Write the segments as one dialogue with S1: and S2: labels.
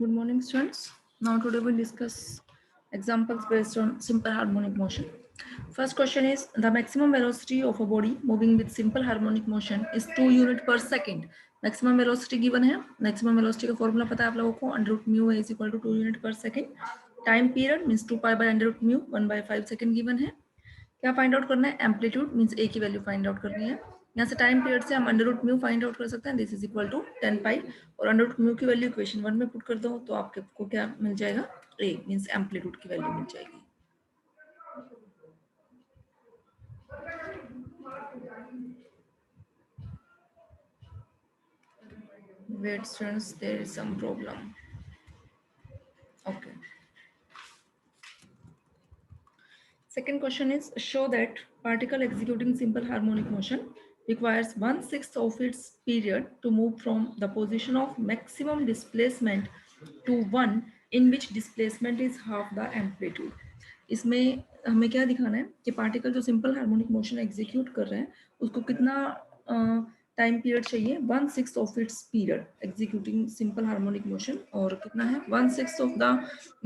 S1: Good morning, students. Now today we'll discuss examples based on simple harmonic motion. First question is the maximum velocity of a body moving with simple harmonic motion is 2 unit per second. Maximum velocity given है. Maximum velocity का formula पता है आप लोगों को. Under root mu is equal to 2 unit per second. Time period means 2 pi by under root mu 1/5 second given है. क्या find out करना है? एम्पलीट्यूड मींस ए की वैल्यू फाइंड आउट करनी है. यहाँ से टाइम पीरियड से हम under root mu find out कर सकते हैं. This is equal to 10 pi और अंडर रूट म्यू की वैल्यू इक्वेशन 1 में पुट कर दो तो आपको क्या मिल जाएगा? ए मींस एम्पलीट्यूड की वैल्यू मिल जाएगी. Wait students, there is some problem. Okay. Second question is show that particle executing simple harmonic motion requires 1/6 of its period to move from the position of maximum displacement to one in which displacement is half the amplitude. इसमें हमें क्या दिखाना है कि particle जो simple harmonic motion execute कर रहे हैं उसको कितना टाइम पीरियड चाहिए? 1/6 of its period executing simple harmonic motion. और कितना है? 1/6 of the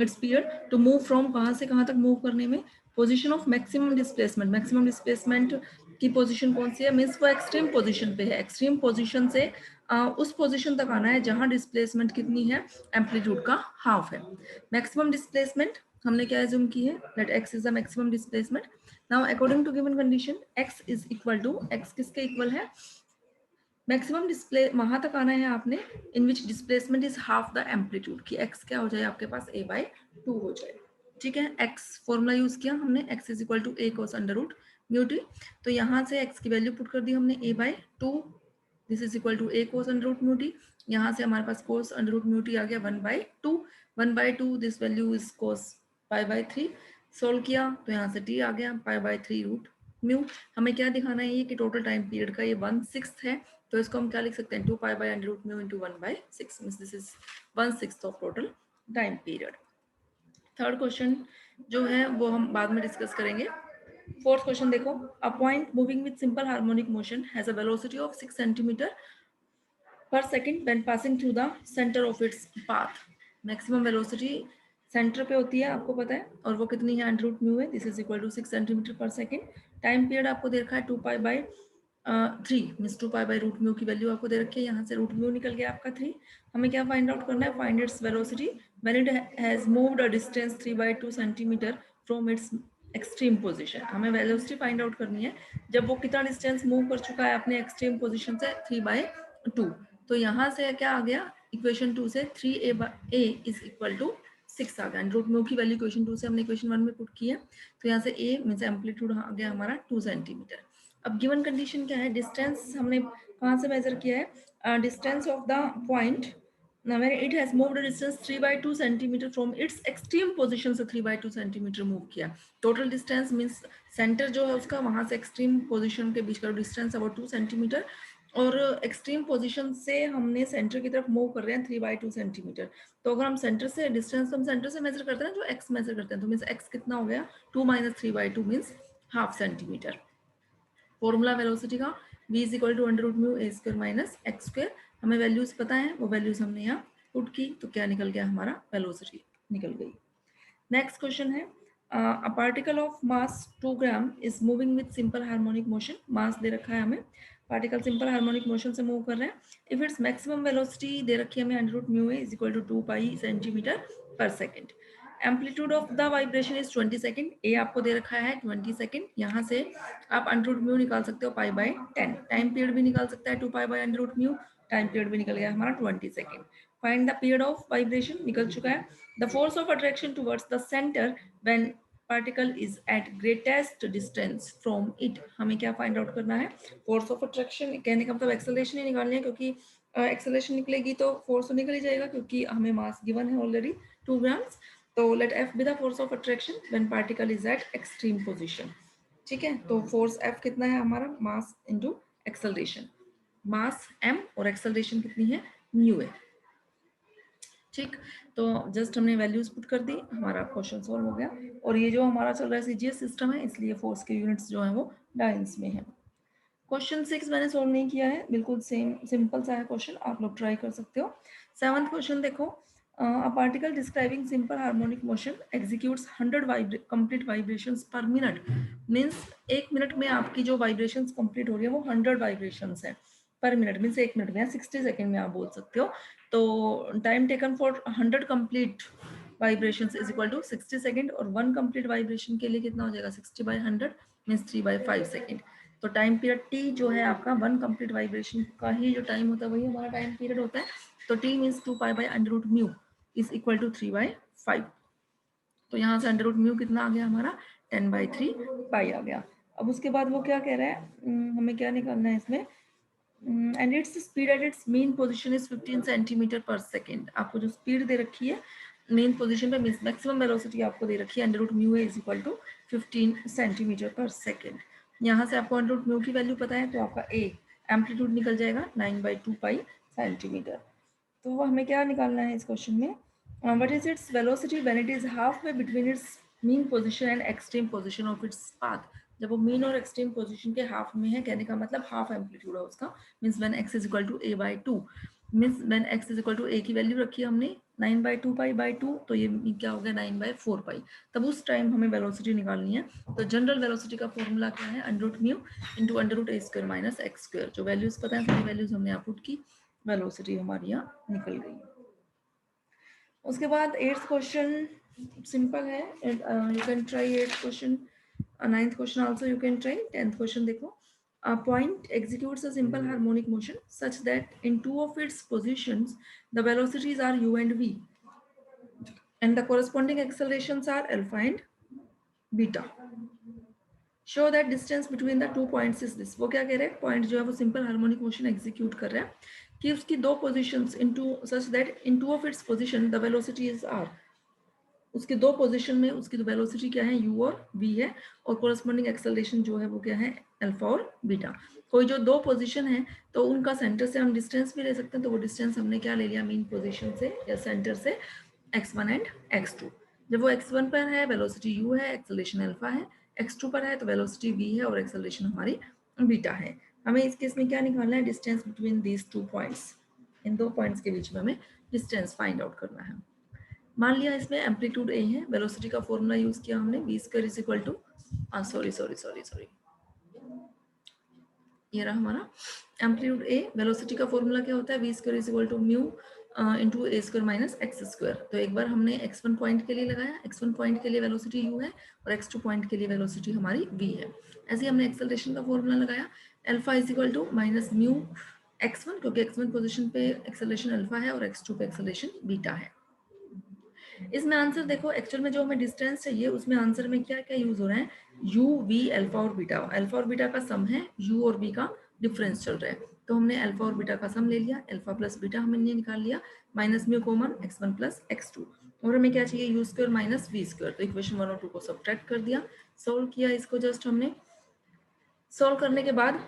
S1: its period to move फ्रॉम कहाँ से कहाँ तक मूव करने में? Position of maximum displacement. Maximum displacement की पोजीशन कौन सी है? मीन्स वो एक्सट्रीम पोजीशन पे है. एक्सट्रीम पोजीशन से उस पोजीशन तक आना है जहां डिस्प्लेसमेंट कितनी है? एम्पलीट्यूड का हाफ है. मैक्सिमम डिस्प्लेसमेंट हमने क्या एज्यूम की है? That x is the maximum displacement. Now according to given condition x is equal to, x किसके इक्वल है? मैक्सिमम डिस्प्ले वहां तक आना है आपने in which displacement is half the amplitude की x क्या हो जाए आपके पास? a/2 हो जाए. ठीक है, x फॉर्मूला यूज किया हमने, x is equal to a cos under root mu t. तो यहाँ से x की वैल्यू पुट कर दी हमने a/2. This is equal to a cos under root mu t. यहाँ से हमारे पास cos under root mu t आ गया 1/2. 1/2 this value is cos π/3. Solve किया तो यहाँ से t आ गया π/3 रूट म्यू. हमें क्या दिखाना है? ये कि टोटल टाइम पीरियड का ये 1/6 है. तो इसको हम क्या लिख सकते हैं? 2 pi by under root mu into 1/6 means this is 1/6 of total time period. Third question जो है वो हम बाद में डिस्कस करेंगे. फोर्थ क्वेश्चन देखो. A point moving with simple harmonic motion has a velocity of 6 centimetre per second when passing through the centre of its path. Maximum velocity centre पे होती है आपको पता है, और वो कितनी है? अंडर रूट म्यू है. This is equal to 6 centimetre per second. Time period आपको दे रखा है 2 pi by 3 means 2 pi by root mu की वैल्यू आपको दे रखी है. यहाँ से रूट म्यू निकल गया आपका 3. हमें क्या फाइंड आउट करना है? Find its velocity when it has moved a distance 3/2 centimetre from its extreme position. हमें वेलोसिटी फाइंड आउट करनी है जब वो कितना डिस्टेंस मूव कर चुका है अपने एक्सट्रीम पोजीशन से 3/2. तो यहाँ से क्या आ गया? इक्वेशन 2 से 3a इज इक्वल टू 6 आ गया. रूट म्यू की वैल्यू इक्वेशन 2 से हमने इक्वेशन 1 में पुट किया. तो यहाँ से a मींस एम्पलीट्यूड आ गया हमारा 2 सेंटीमीटर. अब गिवन कंडीशन क्या है? डिस्टेंस हमने कहाँ से मेजर किया है? Distance of the point when it has moved a distance 3/2 centimetre from its extreme position से 3/2 सेंटीमीटर मूव किया. टोटल डिस्टेंस मींस सेंटर जो है उसका वहां से एक्सट्रीम पोजीशन के बीच का डिस्टेंस है वो 2 सेंटीमीटर. और एक्सट्रीम पोजीशन से हमने सेंटर की तरफ मूव कर रहे हैं 3/2 सेंटीमीटर. तो अगर हम सेंटर से डिस्टेंस हम सेंटर से मेजर करते हैं जो x मेजर करते हैं, तो मींस x कितना हो गया? 2 - 3/2 means half centimetre. Formula velocity का v is equal to under root mu a square minus x square. हमें वैल्यूज पता है, वो वैल्यूज हमने यहाँ पुट की तो क्या निकल गया? हमारा वेलोसिटी निकल गई. नेक्स्ट क्वेश्चन है a particle of mass 2 gram is moving with simple harmonic motion. Mass दे रखा है हमें, पार्टिकल सिंपल हार्मोनिक मोशन से मूव कर रहे हैं. इफ इट्स मैक्सिमम वेलोसिटी दे रखी है हमें under root mu a is equal to 2 pi centimetre per second. Amplitude of the vibration is 20 second. A आपको दे रखा है 20 सेकंड. यहाँ से आप अंडर रूट म्यू निकाल सकते हो π/10. टाइम पीरियड भी निकाल सकता है 2 pi by under root mu. Time period भी निकल गया हमारा 20 second. Find the period of vibration निकल चुका है. The force of attraction towards the centre when particle is at greatest distance from it. हमें क्या फाइंड आउट करना है? Force of attraction. कहने का मतलब एक्सेलरेशन ही निकालनी है, क्योंकि एक्सेलरेशन निकलेगी तो फोर्स तो निकल ही जाएगा क्योंकि हमें मास गिवन है ऑलरेडी 2 ग्राम्स. तो let F be the force of attraction when particle is at extreme position. ठीक है, तो फोर्स F कितना है हमारा? Mass into acceleration. Mass m और एक्सेलरेशन कितनी है? म्यू है. ठीक, तो जस्ट हमने वैल्यूज पुट कर दी, हमारा क्वेश्चन सॉल्व हो गया. और ये जो हमारा चल रहा है सीजीएस सिस्टम है, इसलिए फोर्स के यूनिट्स जो है वो डायंस में है. क्वेश्चन 6 मैंने सॉल्व नहीं किया है, बिल्कुल सेम सिंपल सा है क्वेश्चन, आप लोग ट्राई कर सकते हो. 7th क्वेश्चन देखो. A particle describing simple harmonic motion executes 100 complete vibrations per minute. Means एक मिनट में आपकी जो vibrations complete हो रही है वो 100 vibrations है पर मिनट, मीन्स एक मिनट में या 60 सेकेंड में आप बोल सकते हो. तो time taken for 100 complete vibrations is equal to 60 second, और 1 कंप्लीट वाइब्रेशन के लिए कितना हो जाएगा 60/100 मीन्स 3/5 सेकेंड. तो टाइम पीरियड टी जो है आपका 1 कंप्लीट वाइब्रेशन का ही जो टाइम होता है वही हमारा टाइम पीरियड होता है. तो t means 2π/√μ is equal to 3/5. तो यहाँ से √μ कितना आ गया हमारा 10/3 पाई आ गया. अब उसके बाद वो क्या कह रहा है, हमें क्या निकालना है इसमें, and its speed at its main position is 15 centimetre पर सेकेंड. आपको जो स्पीड दे रखी है मेन पोजीशन पे, मीन्स मैक्सिमम वेलोसिटी आपको दे रखी है √μ इज इक्वल टू 15 सेंटीमीटर पर सेकेंड. यहाँ से आपको √μ की वैल्यू पता है तो आपका ए एम्पलीट्यूड निकल जाएगा 9/2 पाई सेंटीमीटर. तो वो हमें क्या निकालना है इस क्वेश्चन में, what is its velocity when it is half way between its mean position and extreme position of its path. जब वो मीन और एक्सट्रीम पोजीशन के हाफ में है, कहने का मतलब हाफ एम्पलीट्यूड है उसका, means when x is equal to a/2, means when x is equal to a की वैल्यू रखी है हमने 9/2 पाई/2, तो ये क्या हो गया 9/4 पाई. तब उस टाइम हमें वेलोसिटी निकालनी है. तो जनरल वेलोसिटी का फॉर्मूला क्या है, √μ इंटू √a² माइनस x². जो वैल्यूज पता है सारी वैल्यूज हमने यहाँ पुट की, वेलोसिटी हमारी यहाँ निकल गई. उसके बाद 8th क्वेश्चन सिंपल है, you can try 8th question. 9th question also you can try. 10th question देखो, a point executes a simple harmonic motion such that in two of its positions the velocities are u and v and the corresponding accelerations are alpha and beta. Show that distance between the two points is this. वो क्या कह रहे हैं, point जो है वो simple harmonic motion execute कर रहा है कि उसकी दो positions into such that in two of its position the velocity is r. उसके दो पोजीशन में उसकी तो वेलोसिटी क्या है u और v है, और कोरस्पॉन्डिंग एक्सेलरेशन जो है वो क्या है अल्फा और बीटा. कोई जो दो पोजीशन है तो उनका सेंटर से हम डिस्टेंस भी ले सकते हैं. तो वो डिस्टेंस हमने क्या ले लिया मीन पोजीशन से या सेंटर से x1 एंड x2. जब वो x1 पर है वेलोसिटी u है, एक्सेलरेशन अल्फा है, x2 पर है तो वेलोसिटी v है और एक्सेलरेशन हमारी बीटा है. हमें इस केस में क्या निकालना है, distance between these two points. इन दो पॉइंट्स के बीच में हमें डिस्टेंस फाइंड आउट करना है. मान लिया इसमें एम्पलीट्यूड ए है, वेलोसिटी का फॉर्मूला यूज किया हमने v² is equal to sorry ये रहा हमारा एम्पलीट्यूड ए. वेलोसिटी का फॉर्मूला क्या होता है, v² is equal to mu into a² minus x². तो एक बार हमने x1 पॉइंट के लिए लगाया, x1 पॉइंट के लिए वेलोसिटी u है और x2 पॉइंट के लिए वेलोसिटी हमारी v है. ऐसे ही हमने एक्सेलरेशन का फॉर्मूला लगाया, alpha is equal to minus mu x1, क्योंकि x1 पोजीशन पे एक्सेलरेशन अल्फा है और x2 पे एक्सेलरेशन बीटा है. इसमें आंसर देखो, एक्चुअल में जो हमें डिस्टेंस चाहिए उसमें आंसर में क्या क्या यूज हो रहा है, u v अल्फा और बीटा. अल्फा और बीटा का सम है, u और v का डिफरेंस चल रहा है. तो हमने अल्फा और बीटा का सम ले लिया, अल्फा प्लस बीटा हमने निकाल लिया, minus mu common x1 plus x2. और हमें क्या चाहिए u² माइनस v². तो इक्वेशन 1 और 2 को सब्ट्रैक्ट कर दिया, सोल्व किया इसको. जस्ट हमने सोल्व करने के बाद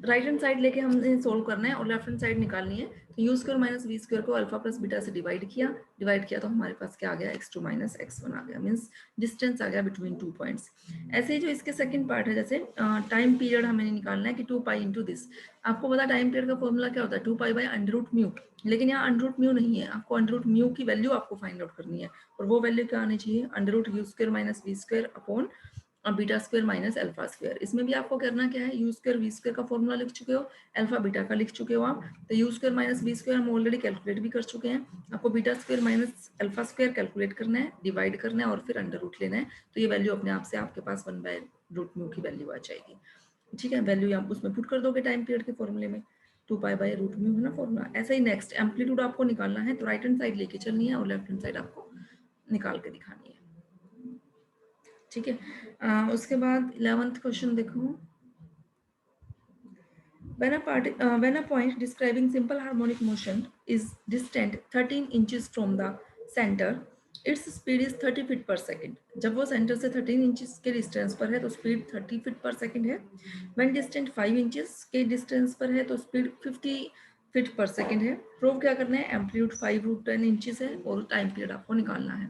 S1: राइट हैंड साइड लेके हमने सोल्व करना है और लेफ्ट हैंड साइड निकालनी है. तो u² माइनस v² को अल्फा प्लस बीटा से डिवाइड किया तो हमारे पास क्या आ गया, x2 माइनस x1 आ गया, मीन्स डिस्टेंस आ गया बिटवीन टू पॉइंट्स. ऐसे ही जो इसके सेकंड पार्ट है, जैसे टाइम पीरियड हमें निकालना है कि 2 पाई इंटू दिस. आपको पता टाइम पीरियड का फॉर्मूला क्या होता है, 2π/√μ. लेकिन यहाँ √μ नहीं है, आपको √μ की वैल्यू आपको फाइंड आउट करनी है, और वो वैल्यू क्या आनी चाहिए, √u² minus v² upon β² minus अल्फा². इसमें भी आपको करना क्या है, u² v² का फॉर्मूला लिख चुके हो, अल्फा बीटा का लिख चुके हो आप. तो u² माइनस v² हम ऑलरेडी कैलकुलेट भी कर चुके हैं. आपको β² माइनस अल्फा² कैलकुलेट करना है, डिवाइड करना है और फिर अंडर रूट लेना है. तो ये वैल्यू अपने आप से आपके पास 1/√μ की वैल्यू आ जाएगी. ठीक है, वैल्यू आप उसमें पुट कर दोगे टाइम पीरियड के फॉर्मूले में, 2π/√μ है ना फॉर्मूला. ऐसा ही नेक्स्ट एम्पलीट्यूड आपको निकालना है, तो राइट हैंड साइड लेके चलनी है और लेफ्ट हैंड साइड आपको निकाल के दिखानी है. ठीक है, उसके बाद 11th क्वेश्चन देखो, when a point describing simple harmonic motion is distant 13 inches from the center, its speed is 30 feet per second. जब वो सेंटर से 13 इंचेस के डिस्टेंस पर है तो स्पीड 30 फीट पर सेकंड है. when distant 5 इंचेस के डिस्टेंस पर है तो स्पीड 50 फीट पर सेकंड है. प्रूव क्या करना है, एम्पलीट्यूड 5√10 इंचेस है और टाइम पीरियड आपको निकालना है.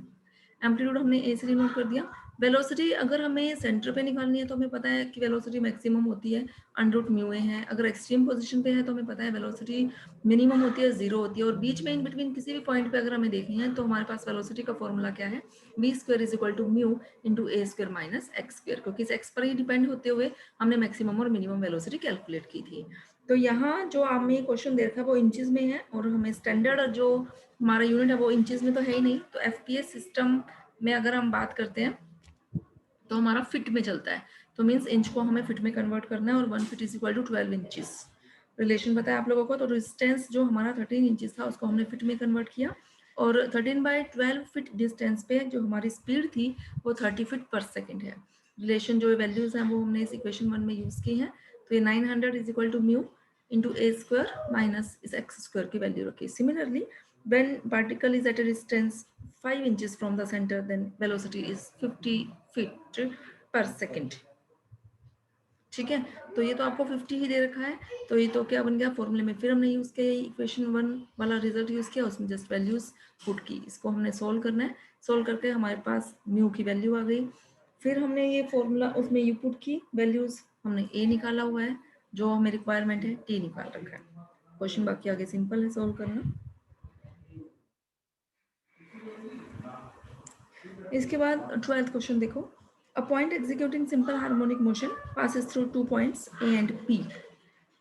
S1: एम्पलीट्यूड हमने ए से रिमूव कर दिया, वेलोसिटी अगर हमें सेंटर पे निकालनी है तो हमें पता है कि वेलोसिटी मैक्सिमम होती है अंडर म्यू ए है। अगर एक्सट्रीम पोजीशन पे है तो हमें पता है वेलोसिटी मिनिमम होती है 0 होती है। और बीच में इन बिटवीन किसी भी पॉइंट पे अगर हमें देखनी है तो हमारे पास वेलोसिटी का फॉर्मूला क्या है, v square is equal to mu into a square minus x square, क्योंकि इस एक्स पर ही डिपेंड होते हुए हमने मैक्सिमम और मिनिमम वेलोसिटी कैलकुलेट की थी। तो यहाँ जो हमें क्वेश्चन दे रखा है वो इंचेस में है और हमें स्टैंडर्ड जो हमारा यूनिट है वो इंचेस में तो है ही नहीं। तो एफपीएस सिस्टम में अगर हम बात करते हैं तो हमारा फिट में चलता है। तो मीन्स इंच को हमें फिट में कन्वर्ट करना है और 1 feet is equal to 12 inches. Relation बताया आप लोगों को। तो डिस्टेंस जो हमारा 13 इंचेस था उसको हमने फिट में कन्वर्ट किया और 13/12 फीट डिस्टेंस पे जो हमारी स्पीड थी वो 30 फीट पर सेकेंड है। रिलेशन जो वैल्यूज हैं वो हमने इस इक्वेशन 1 में यूज की हैं। तो ये 900 is equal to mu into a square minus इस एक्स स्क्वायर की वैल्यू रखी। Similarly when particle is at a distance 5 inches from the center, then velocity is 50 feet per second। ठीक है, तो ये तो आपको 50 ही दे रखा है। तो ये तो क्या बन गया फॉर्मूले में, फिर हमने यूज किया इक्वेशन 1 वाला रिजल्ट यूज किया, उसमें जस्ट वैल्यूज पुट की। इसको हमने सोल्व करना है, सोल्व करके हमारे पास म्यू की वैल्यू आ गई। फिर हमने ये फॉर्मूला उसमें यू पुट की वैल्यूज, हमने ए निकाला हुआ है, जो हमें रिक्वायरमेंट है टी निकाल रखा है। क्वेश्चन बाकी आगे सिंपल है सोल्व करना। इसके बाद 12th क्वेश्चन देखो, a point executing simple harmonic motion passes through 2 points A and B.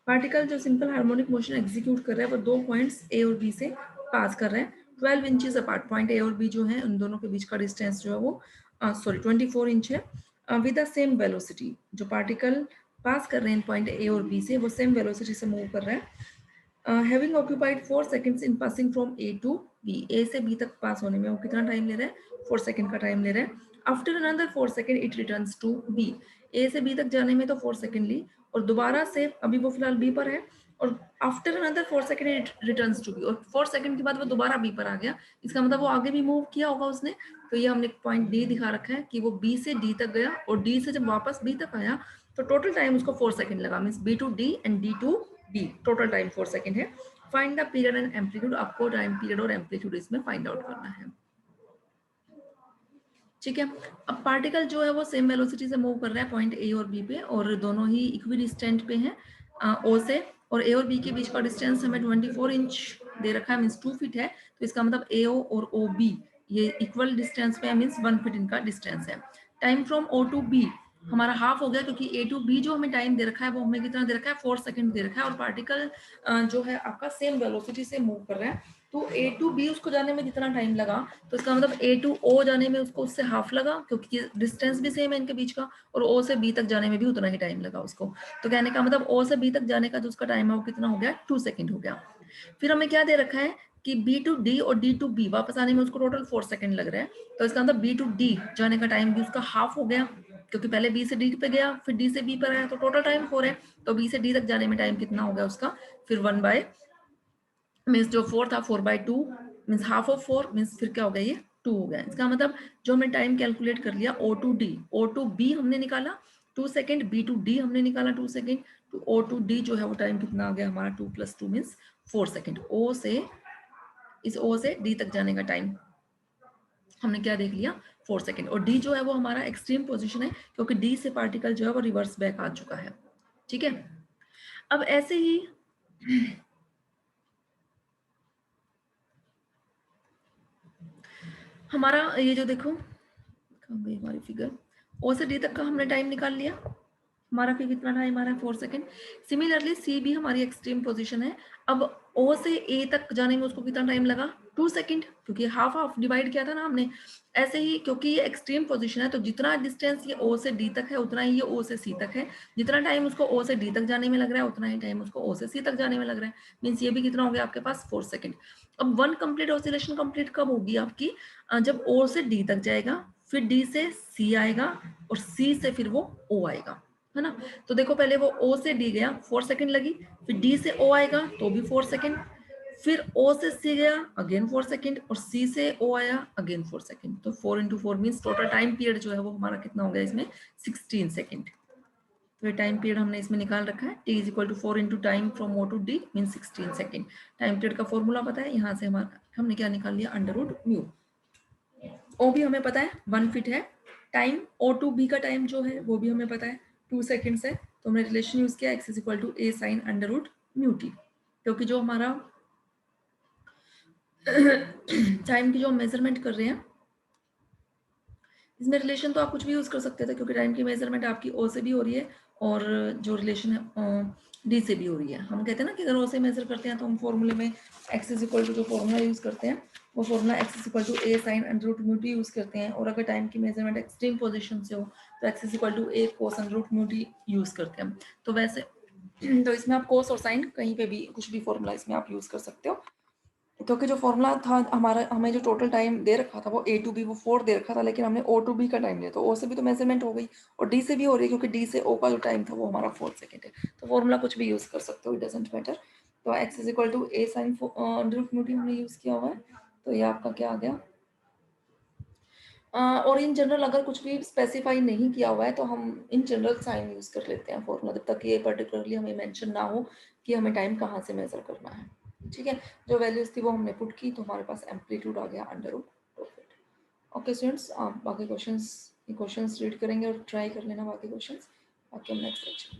S1: Particle जो सिंपल हार्मोनिक मोशन एग्जीक्यूट कर रहा है वो 2 पॉइंट्स ए और बी से पास कर रहे हैं 12 इंचेस अपार्ट। पॉइंट ए और बी जो है उन दोनों के बीच का डिस्टेंस जो है वो 24 इंच है विद द सेम वेलोसिटी। जो पार्टिकल पास कर रहे हैं पॉइंट ए और बी से वो सेम वेलोसिटी से मूव कर रहा है। Having occupied 4 seconds in passing from A to B. A से बी तक पास होने में वो कितना टाइम ले रहा है, 4 सेकंड का टाइम ले रहा है। After another 4 second it returns to B. A से बी तक जाने में तो 4 सेकंड ली और दोबारा से अभी वो फिलहाल बी पर है और after another 4 second it returns to B, और 4 सेकंड के बाद वो दोबारा बी पर आ गया। इसका मतलब वो आगे भी मूव किया होगा उसने। तो ये हमने पॉइंट डी दिखा रखा है कि वो बी से डी तक गया और डी से जब वापस बी तक आया तो टोटल टाइम उसको 4 सेकंड लगा। Means B to D and D to B, total time 4 second है। Find the period and amplitude. आपको टाइम पीरियड और एम्पलीट्यूड इसमें फाइंड आउट करना है। ठीक है, अब पार्टिकल जो है वो सेम वेलोसिटी से मूव कर रहा है पॉइंट ए और बी पे और दोनों ही इक्वी डिस्टेंट पे हैं ओ से। और ए और बी के बीच का डिस्टेंस हमें 24 इंच दे रखा है, मीन्स 2 फीट है। तो इसका मतलब ए ओ और ओ बी ये इक्वल डिस्टेंस पे है, मीन्स 1 फीट इनका डिस्टेंस है। Time from O to B हमारा हाफ हो गया, क्योंकि ए टू बी जो हमें टाइम दे रखा है वो हमें कितना दे रखा है, 4 सेकंड दे रखा है। और पार्टिकल जो है आपका सेम वेलोसिटी से मूव कर रहा है। तो ए टू बी उसको जाने में जितना टाइम लगा तो इसका मतलब ए टू ओ जाने में उसको उससे हाफ लगा, क्योंकि डिस्टेंस भी सेम है इनके बीच का। और ओ से बी तक जाने में भी उतना ही टाइम लगा उसको। तो कहने का मतलब ओ से बी तक जाने का जो उसका टाइम है वो कितना हो गया, 2 सेकंड हो गया। फिर हमें क्या दे रखा है कि बी टू डी और डी टू बी वापस आने में उसको टोटल 4 सेकंड लग रहा है। तो इसका मतलब बी टू डी जाने का टाइम भी उसका हाफ हो गया, क्योंकि पहले बी से डी पे गया फिर डी से बी पर आया, तो टोटल टाइम 4 है। तो बी से डी तक जाने में टाइम कितना हो गया उसका, फिर 1 बाय मीन्स जो 4 था 4/2 मीन्स हाफ ऑफ 4 मीन्स फिर क्या हो गया, ये 2 हो गया। इसका मतलब जो हमने टाइम कैलकुलेट कर लिया O to D, O to B हमने निकाला 2 सेकंड, बी टू डी हमने निकाला 2 सेकंड, तो ओ टू डी जो है वो टाइम कितना आ गया हमारा 2 + 2 मीन्स 4 सेकंड। ओ से इस ओ से डी तक जाने का टाइम हमने क्या देख लिया, 4 सेकंड। और डी जो है वो हमारा एक्सट्रीम पोजीशन है, क्योंकि डी से पार्टिकल जो है वो रिवर्स बैक आ चुका है। ठीक है, अब ऐसे ही हमारा ये जो देखो कहाँ गई हमारी फिगर, ओ से डी तक का हमने टाइम निकाल लिया, हमारा फिर कितना टाइम आ रहा है 4 सेकंड। सिमिलरली सी भी हमारी एक्सट्रीम पोजीशन है। अब ओ से ए तक जाने में उसको कितना टाइम लगा, 2 सेकंड, क्योंकि हाफ हाफ डिवाइड किया था ना हमने। ऐसे ही क्योंकि ये एक्सट्रीम पोजीशन है तो जितना डिस्टेंस ये ओ से डी तक है उतना ही ये ओ से सी तक है। जितना टाइम उसको ओ से डी तक जाने में लग रहा है उतना ही टाइम उसको ओ से सी तक जाने में लग रहा है। मीन्स ये भी कितना हो गया आपके पास 4 सेकंड। अब 1 कंप्लीट ऑसिलेशन कंप्लीट कब होगी आपकी, जब ओ से डी तक जाएगा, फिर डी से सी आएगा और सी से फिर वो ओ आएगा, है ना। तो देखो पहले वो ओ से डी गया 4 सेकंड लगी, फिर डी से ओ आएगा तो भी 4 सेकंड, फिर ओ से सी गया अगेन 4 सेकंड और सी से ओ आया अगेन 4 सेकंड। तो 4 × 4 मीन्स टोटल टाइम पीरियड जो है वो हमारा कितना हो गया इसमें 16 सेकंड। तो ये टाइम पीरियड हमने इसमें निकाल रखा है, t = 4 × time from O to D mean 16 second. Time period का फॉर्मूला पता है, यहाँ से हमारा हमने क्या निकाल लिया, √μ। ओ भी हमें पता है 1 फीट है टाइम ओ टू बी का टाइम जो है वो भी हमें पता है 2 सेकेंड्स है, तो हमने रिलेशन यूज किया x is equal to a sine under root mu t, क्योंकि जो हमारा टाइम की जो मेजरमेंट कर रहे हैं इसमें रिलेशन तो आप कुछ भी यूज कर सकते थे, क्योंकि टाइम की मेजरमेंट आपकी ओ से भी हो रही है और जो रिलेशन है डी से भी हो रही है। हम कहते हैं ना कि अगर ओ से मेजर करते हैं तो हम फॉर्मूले में एक्स इज इक्वल टू जो फॉर्मूला यूज करते हैं वो formula x is equal to a sine under root mu t use करते हैं, और अगर टाइम की मेजरमेंट एक्सट्रीम पोजीशन से हो तो x is equal to a cos under root mu t use करते हैं। तो वैसे तो इसमें आप कोस और साइन कहीं पे भी कुछ भी फॉर्मूला इसमें आप यूज कर सकते हो, क्योंकि जो फॉर्मूला था हमारा, हमें जो टोटल टाइम दे रखा था वो ए टू बी वो 4 दे रखा था, लेकिन हमने ओ टू बी का टाइम लिया तो ओ से भी तो मेजरमेंट हो गई और डी से भी हो रही है, क्योंकि डी से ओ का जो टाइम था वो हमारा 4 सेकेंड है। तो फॉर्मूला कुछ भी यूज कर सकते हो, इट डजेंट मैटर। तो x is equal to a sine under root mu t हमने यूज किया हुआ है, तो ये आपका क्या आ गया। और इन जनरल अगर कुछ भी स्पेसिफाई नहीं किया हुआ है तो हम इन जनरल साइन यूज कर लेते हैं फॉर्मूला, जब तक ये पर्टिकुलरली हमें मेंशन ना हो कि हमें टाइम कहाँ से मेजर करना है। ठीक है, जो वैल्यूज थी वो हमने पुट की तो हमारे पास एम्पलीट्यूड आ गया under root profit. Okay students, आप बाकी क्वेश्चंस रीड करेंगे और ट्राई कर लेना बाकी क्वेश्चंस, बाकी हम नेक्स्ट लेक्चर